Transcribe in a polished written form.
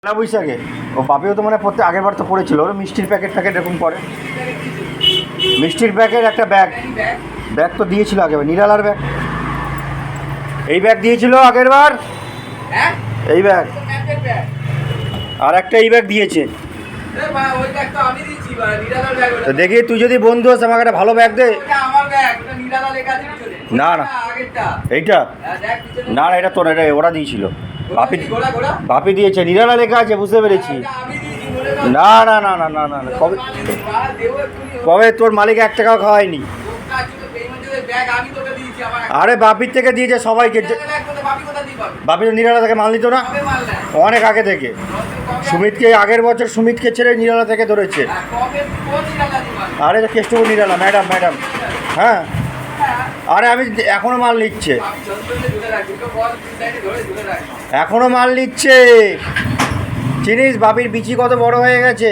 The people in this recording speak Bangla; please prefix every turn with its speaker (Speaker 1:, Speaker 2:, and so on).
Speaker 1: পয়লা বৈশাখে ও বাপিও তো মানে প্রত্যেক আগের বার তো পড়েছিল, ওর মিষ্টির প্যাকেট এরকম করে, মিষ্টির প্যাকেট একটা ব্যাগ তো দিয়েছিল আগেরবার, নিরালার ব্যাগ, এই ব্যাগ দিয়েছিল আগের বার, এই ব্যাগ আর একটা এই ব্যাগ দিয়েছে। তো দেখি তুই যদি বন্ধু আস আমাকে একটা ভালো ব্যাগ দে। না না এইটা না না, এটা তোর, এটা ওরা দিয়েছিল, বাপি দিয়েছে, নিরালা লেখা আছে, বুঝতে পেরেছি। না না না না না না না, কবে কবে তোর মালিক 1 টাকাও খাওয়ায়নি। আরে বাপির থেকে দিয়েছে সবাইকে, বাপি তো নিরালা থেকে মাল নিত না অনেক আগে থেকে, সুমিতকে আগের বছর সুমিতকে ছেড়ে নিরালা থেকে ধরেছে। আরে কেষ্টপুর নিরালা ম্যাডাম, হ্যাঁ আরে আমি এখনো মাল নিচ্ছে, এখনো মাল নিচ্ছে, চিনিস বাপির বিচি কত বড় হয়ে গেছে।